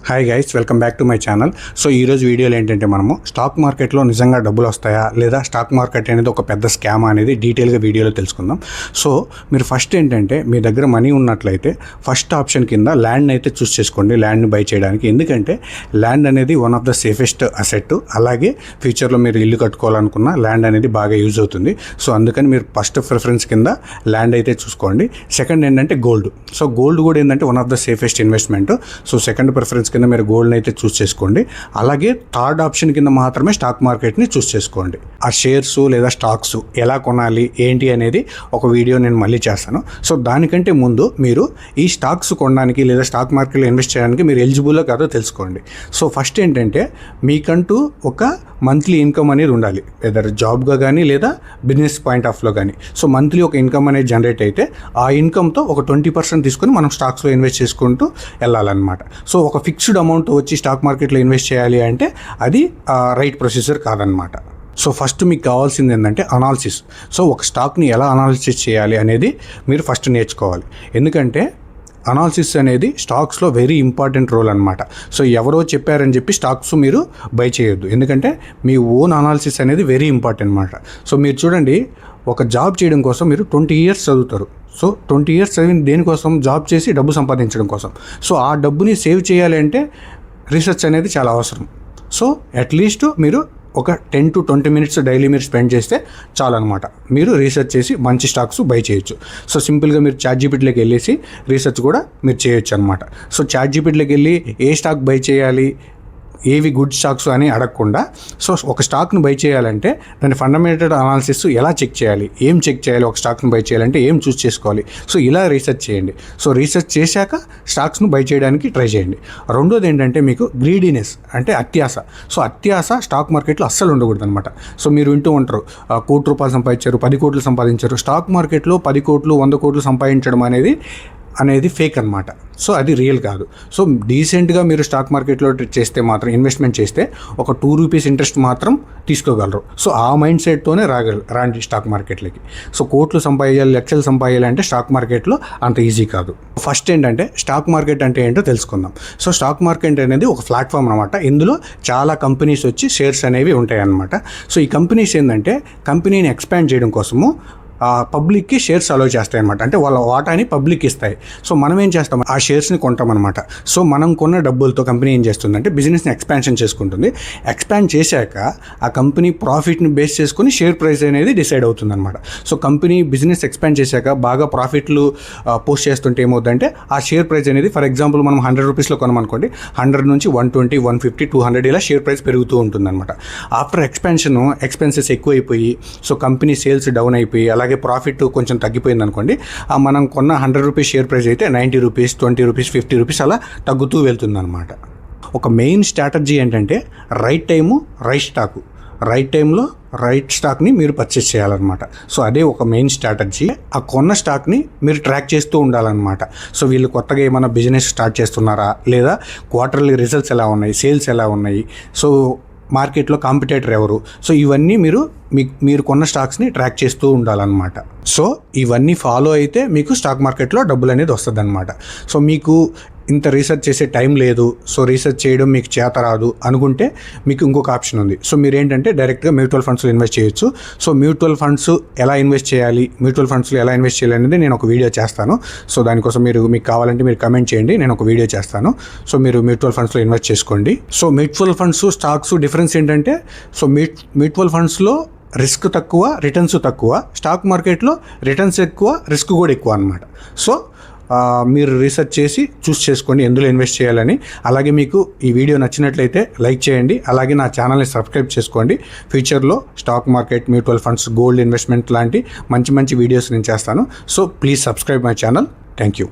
Hi guys, welcome back to my channel. So ఈరోజు వీడియోలో ఏంటంటే మనము స్టాక్ మార్కెట్లో నిజంగా డబ్బులు వస్తాయా లేదా స్టాక్ మార్కెట్ అనేది ఒక పెద్ద స్కామ్ అనేది డీటెయిల్గా వీడియోలో తెలుసుకుందాం. సో మీరు ఫస్ట్ ఏంటంటే మీ దగ్గర మనీ ఉన్నట్లయితే ఫస్ట్ ఆప్షన్ కింద ల్యాండ్ అయితే చూస్ చేసుకోండి, ల్యాండ్ని బై చేయడానికి. ఎందుకంటే ల్యాండ్ అనేది one of the safest asset. అలాగే ఫ్యూచర్లో మీరు ఇల్లు కట్టుకోవాలనుకున్న ల్యాండ్ అనేది బాగా యూజ్ అవుతుంది. సో అందుకని మీరు ఫస్ట్ ప్రిఫరెన్స్ కింద ల్యాండ్ అయితే చూసుకోండి. సెకండ్ ఏంటంటే గోల్డ్. సో గోల్డ్ కూడా ఏంటంటే one of the safest investment. So second preference కింద మీరు గోల్డ్ని అయితే చూస్ చేసుకోండి. అలాగే థర్డ్ ఆప్షన్ కింద మాత్రమే స్టాక్ మార్కెట్ని చూస్ చేసుకోండి. ఆ షేర్స్ లేదా స్టాక్స్ ఎలా కొనాలి ఏంటి అనేది ఒక వీడియో నేను మళ్ళీ చేస్తాను. సో దానికంటే ముందు మీరు ఈ స్టాక్స్ కొనడానికి లేదా స్టాక్ మార్కెట్లో ఇన్వెస్ట్ చేయడానికి మీరు ఎలిజిబుల్లో కాదో తెలుసుకోండి. సో ఫస్ట్ ఏంటంటే మీకంటూ ఒక మంత్లీ ఇన్కమ్ అనేది ఉండాలి, వెదర్ జాబ్గా కానీ లేదా బిజినెస్ పాయింట్ ఆఫ్లో కానీ. సో మంత్లీ ఒక ఇన్కమ్ అనేది జనరేట్ అయితే ఆ ఇన్కమ్తో ఒక 20% తీసుకొని మనం స్టాక్స్లో ఇన్వెస్ట్ చేసుకుంటూ వెళ్ళాలన్నమాట. సో ఒక ఫిక్స్డ్ అమౌంట్ వచ్చి స్టాక్ మార్కెట్లో ఇన్వెస్ట్ చేయాలి అంటే అది రైట్ ప్రొసీజర్ కాదనమాట. సో ఫస్ట్ మీకు కావాల్సింది ఏంటంటే అనాలిసిస్. సో ఒక స్టాక్ని ఎలా అనాలిసిస్ చేయాలి అనేది మీరు ఫస్ట్ నేర్చుకోవాలి. ఎందుకంటే అనాలిసిస్ అనేది స్టాక్స్లో వెరీ ఇంపార్టెంట్ రోల్ అనమాట. సో ఎవరో చెప్పారని చెప్పి స్టాక్స్ మీరు బై చేయొద్దు, ఎందుకంటే మీ ఓన్ అనాలిసిస్ అనేది వెరీ ఇంపార్టెంట్ అనమాట. సో మీరు చూడండి, ఒక జాబ్ చేయడం కోసం మీరు 20 years చదువుతారు. సో 20 years చదివిన దేనికోసం? జాబ్ చేసి డబ్బు సంపాదించడం కోసం. సో ఆ డబ్బుని సేవ్ చేయాలి అంటే రీసెర్చ్ అనేది చాలా అవసరం. సో అట్లీస్ట్ మీరు ఒక 10 to 20 minutes డైలీ మీరు స్పెండ్ చేస్తే చాలన్నమాట. మీరు రీసెర్చ్ చేసి మంచి స్టాక్స్ బై చేయొచ్చు. సో సింపుల్గా మీరు ChatGPTలోకి వెళ్ళేసి రీసెర్చ్ కూడా మీరు చేయొచ్చు అనమాట. సో ChatGPTలోకి వెళ్ళి ఏ స్టాక్ బై చేయాలి, ఏవి గుడ్ స్టాక్స్ అని అడగకుండా, సో ఒక స్టాక్ను బై చేయాలంటే దాని ఫండమెంటల్ అనాలిసిస్ ఎలా చెక్ చేయాలి, ఏం చెక్ చేయాలి, ఒక స్టాక్ను బై చేయాలంటే ఏం చూస్ చేసుకోవాలి, సో ఇలా రీసెర్చ్ చేయండి. సో రీసెర్చ్ చేశాక స్టాక్స్ను బై చేయడానికి ట్రై చేయండి. రెండోది ఏంటంటే మీకు గ్రీడీనెస్ అంటే అత్యాస. సో అత్యాస స్టాక్ మార్కెట్లో అస్సలు ఉండకూడదు అనమాట. సో మీరు వింటూ ఉంటారు, ₹1 కోటి సంపాదించారు, 10 కోట్లు సంపాదించారు. స్టాక్ మార్కెట్లో 10 కోట్లు 100 కోట్లు సంపాదించడం అనేది ఫేక్ అనమాట. సో అది రియల్ కాదు. సో డీసెంట్గా మీరు స్టాక్ మార్కెట్లో చేస్తే మాత్రం, ఇన్వెస్ట్మెంట్ చేస్తే ఒక ₹2 ఇంట్రెస్ట్ మాత్రం తీసుకోగలరు. సో ఆ మైండ్ సెట్తోనే రాండి స్టాక్ మార్కెట్లోకి. సో కోట్లు సంపాదించాలి, లక్షలు సంపాదించాలి అంటే స్టాక్ మార్కెట్లో అంత ఈజీ కాదు. ఫస్ట్ ఏంటంటే స్టాక్ మార్కెట్ అంటే ఏంటో తెలుసుకుందాం. సో స్టాక్ మార్కెట్ అనేది ఒక ప్లాట్ఫామ్ అనమాట. ఇందులో చాలా కంపెనీస్ వచ్చి షేర్స్ అనేవి ఉంటాయి అన్నమాట. సో ఈ కంపెనీస్ ఏంటంటే కంపెనీని ఎక్స్పాండ్ చేయడం కోసము పబ్లిక్కి షేర్స్ అలో చేస్తాయి అనమాట. అంటే వాళ్ళ వాటాని పబ్లిక్ ఇస్తాయి. సో మనం ఏం చేస్తాం, ఆ షేర్స్ని కొంటామన్నమాట. సో మనం కొన్న డబ్బులతో కంపెనీ ఏం చేస్తుందంటే బిజినెస్ని ఎక్స్పాన్షన్ చేసుకుంటుంది. ఎక్స్పాండ్ చేశాక ఆ కంపెనీ ప్రాఫిట్ని బేస్ చేసుకుని షేర్ ప్రైస్ అనేది డిసైడ్ అవుతుంది అనమాట. సో కంపెనీ బిజినెస్ ఎక్స్పాండ్ చేశాక బాగా ప్రాఫిట్లు పోస్ట్ చేస్తుంటే ఏమవుతుందంటే ఆ షేర్ ప్రైస్ అనేది, ఫర్ ఎగ్జాంపుల్ మనం ₹100 కొనమనుకోండి, 100 నుంచి 120, 150, 200 ఇలా షేర్ ప్రైస్ పెరుగుతూ ఉంటుంది అనమాట. ఆఫ్టర్ ఎక్స్పాన్షన్ ఎక్స్పెన్సెస్ ఎక్కువైపోయి, సో కంపెనీ సేల్స్ డౌన్ అయిపోయి, అలాగే ప్రాఫిట్ కొంచెం తగ్గిపోయింది అనుకోండి, మనం కొన్న ₹100 షేర్ ప్రైస్ అయితే ₹90, ₹20, ₹50 అలా తగ్గుతూ వెళ్తుంది అనమాట. ఒక మెయిన్ స్ట్రాటజీ ఏంటంటే right time right stock, right టైంలో రైట్ స్టాక్ని మీరు పర్చేస్ చేయాలన్నమాట. సో అదే ఒక మెయిన్ స్ట్రాటజీ. ఆ కొన్న స్టాక్ని మీరు ట్రాక్ చేస్తూ ఉండాలన్నమాట. సో వీళ్ళు కొత్తగా ఏమైనా బిజినెస్ స్టార్ట్ చేస్తున్నారా, లేదా క్వార్టర్లీ రిజల్ట్స్ ఎలా ఉన్నాయి, సేల్స్ ఎలా ఉన్నాయి, సో మార్కెట్లో కాంపిటేటర్ ఎవరు, సో ఇవన్నీ మీరు కొన్న స్టాక్స్ని ట్రాక్ చేస్తూ ఉండాలన్నమాట. సో ఇవన్నీ ఫాలో అయితే మీకు స్టాక్ మార్కెట్లో డబ్బులు అనేది వస్తుంది అనమాట. సో మీకు ఇంత రీసెర్చ్ చేసే టైం లేదు, సో రీసెర్చ్ చేయడం మీకు చేత రాదు అనుకుంటే మీకు ఇంకొక ఆప్షన్ ఉంది. సో మీరు ఏంటంటే డైరెక్ట్గా మ్యూచువల్ ఫండ్స్లో ఇన్వెస్ట్ చేయొచ్చు. సో మ్యూచువల్ ఫండ్స్ ఎలా ఇన్వెస్ట్ చేయాలి, మ్యూచువల్ ఫండ్స్లో ఎలా ఇన్వెస్ట్ చేయాలి అనేది నేను ఒక వీడియో చేస్తాను. సో దానికోసం మీకు కావాలంటే మీరు కమెంట్ చేయండి, నేను ఒక వీడియో చేస్తాను. సో మీరు మ్యూచువల్ ఫండ్స్లో ఇన్వెస్ట్ చేసుకోండి. So mutual funds stocks difference ఏంటంటే, సో మ్యూచువల్ ఫండ్స్లో రిస్క్ తక్కువ, రిటర్న్స్ తక్కువ. స్టాక్ మార్కెట్లో రిటర్న్స్ ఎక్కువ, రిస్క్ కూడా ఎక్కువ అనమాట. సో మీరు రీసెర్చ్ చేసి చూస్ చేసుకోండి ఎందులో ఇన్వెస్ట్ చేయాలని. అలాగే మీకు ఈ వీడియో నచ్చినట్లయితే లైక్ చేయండి, అలాగే నా ఛానల్ని సబ్స్క్రైబ్ చేసుకోండి. ఫ్యూచర్లో stock market, mutual funds, gold investment లాంటి మంచి వీడియోస్ నేను చేస్తాను. So please subscribe my channel. Thank you.